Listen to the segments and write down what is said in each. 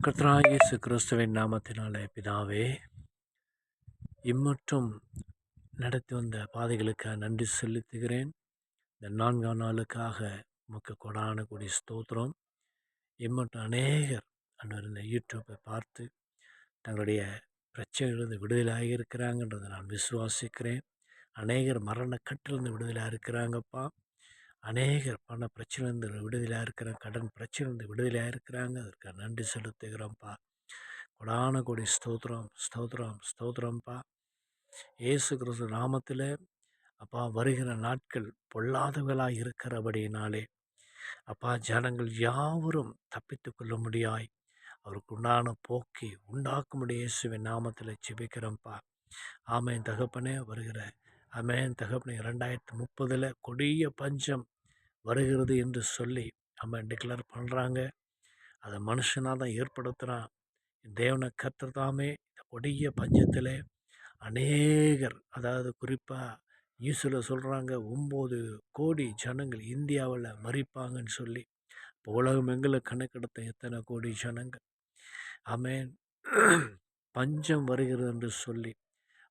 கர்த்தராகிய இயேசு கிறிஸ்துவின் நாமத்தினாலே பிதாவே, இம்மட்டும் நடத்தி வந்த பாதைகளுக்காக நன்றி செலுத்துகிறேன். இந்த 4ஆம் நாளுக்காக உமக்கு கொடான கொடி ஸ்தோத்திரம். இம்மட்டும் அநேகர் ஆண்டவரே இந்த யூடியூப்பை பார்த்து தங்களுடைய பிரச்சனைகளிலிருந்து விடுதலையாகி இருக்கிறாங்கன்றதை நான் விசுவாசிக்கிறேன். அநேகர் மரணக்கட்டிலிருந்து விடுதலையாக இருக்கிறாங்கப்பா. அநேகர் பண பிரச்சனையிலிருந்து விடுதலையாக இருக்கிறாங்க, கடன் பிரச்சனையிலிருந்து விடுதலையாக இருக்கிறாங்க. அதற்கு நன்றி செலுத்துகிறோம்ப்பா. கொடான கொடி ஸ்தோத்திரம், ஸ்தோத்திரம், ஸ்தோத்திரம்ப்பா. இயேசு கிறிஸ்து நாமத்தில் அப்பா, வருகிற நாட்கள் பொல்லாதவர்களாய் இருக்கிறபடியினாலே அப்பா, ஜனங்கள் யாவரும் தப்பித்து கொள்ள முடியாய் அவருக்கு உண்டான போக்கை உண்டாக்கும்படி இயேசுவின் நாமத்தில் ஜெபிக்கிறோம்ப்பா. ஆமென் தகப்பனே. வருகிற ஆமென் தகப்பனே, 2030 கொடிய பஞ்சம் வருகிறது என்று சொல்லி டிக்ளேர் பண்ணுறாங்க. அதை மனுஷனாக தான் ஏற்படுத்துகிறான். தேவனை கர்த்தர் தாமே இந்த கொடிய பஞ்சத்தில் அநேகர், அதாவது குறிப்பாக நியூஸில் சொல்கிறாங்க 9 கோடி ஜனங்கள் இந்தியாவில் மறிப்பாங்கன்னு சொல்லி. இப்போ உலகம் எங்களை கணக்கெடுத்த எத்தனை கோடி ஜனங்கள். ஆமென். பஞ்சம் வருகிறது என்று சொல்லி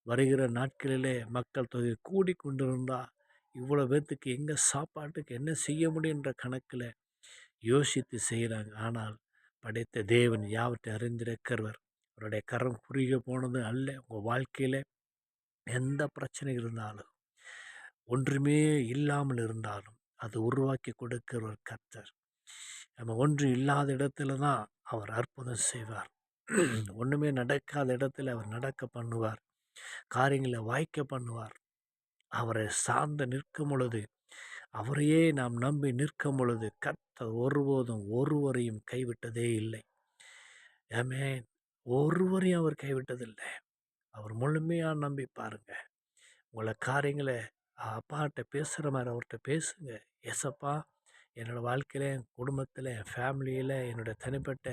வருகிற நாட்களிலே மக்கள் தொகை கூடி கொண்டிருந்தால் இவ்வளோ பேர்த்துக்கு எங்கே சாப்பாட்டுக்கு என்ன செய்ய முடியுன்ற கணக்கில் யோசித்து செய்கிறாங்க. ஆனால் படைத்த தேவன் யாவற்றை அறிந்திருக்கிறவர். அவருடைய கரம் குறுகிய போனது அல்ல. உங்கள் வாழ்க்கையில் எந்த பிரச்சனை இருந்தாலும், ஒன்றுமே இல்லாமல் இருந்தாலும் அது உருவாக்கி கொடுக்கிற ஒரு கர்த்தர். நம்ம ஒன்று இல்லாத இடத்துல தான் அவர் அற்புதம் செய்வார். ஒன்றுமே நடக்காத இடத்துல அவர் நடக்க பண்ணுவார். காரியங்களை வாய்க்க பண்ணுவார். அவரை சார்ந்து நிற்கும் பொழுது, அவரையே நாம் நம்பி நிற்கும் பொழுது கர்த்தர் ஒருபோதும் ஒருவரையும் கைவிட்டதே இல்லை. ஆமென். ஒருவரையும் அவர் கைவிட்டதில்லை. அவர் முழுமையாக நம்பி பாருங்க. உங்களை காரியங்களை அப்பாட்ட பேசுகிற மாதிரி அவர்கிட்ட பேசுங்க. ஏசப்பா, என்னோடய வாழ்க்கையில், என் குடும்பத்தில், என் ஃபேமிலியில், என்னோடய தனிப்பட்ட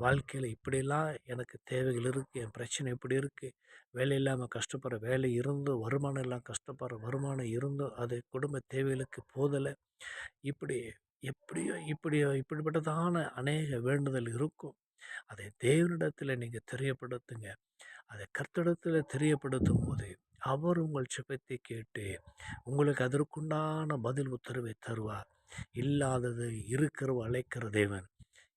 வாழ்க்கையில் இப்படிலாம் எனக்கு தேவைகள் இருக்குது. என் பிரச்சனை இப்படி இருக்குது. வேலை இல்லாமல் கஷ்டப்படுற, வேலை இருந்தும் வருமானம் இல்லாமல் கஷ்டப்படுற, வருமானம் இருந்தும் அது குடும்ப தேவைகளுக்கு போதலை. இப்படி எப்படியோ இப்படியோ இப்படிப்பட்டதான அநேக வேண்டுதல் இருக்கும். அதை தேவனிடத்தில் நீங்கள் தெரியப்படுத்துங்க. அதை கர்த்தரிடத்தில் தெரியப்படுத்தும் போது அவர் உங்கள் ஜெபத்தை கேட்டு உங்களுக்கு அதற்குண்டான பதில் உத்தரவை தருவார். இல்லாதது இருக்கிறவ அழைக்கிற தேவன்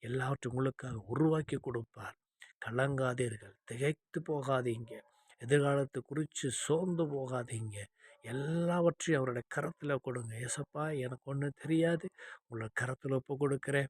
எல்லாவற்றையும் உங்களுக்காக உருவாக்கி கொடுப்பார். கலங்காதீர்கள், திகைத்து போகாதீங்க, எதிர்காலத்தை குறித்து சோர்ந்து போகாதீங்க. எல்லாவற்றையும் அவருடைய கரத்தில் கொடுங்க. ஏசப்பா, எனக்கு ஒன்றும் தெரியாது, உங்களை கரத்தில் ஒப்பு கொடுக்குறேன்.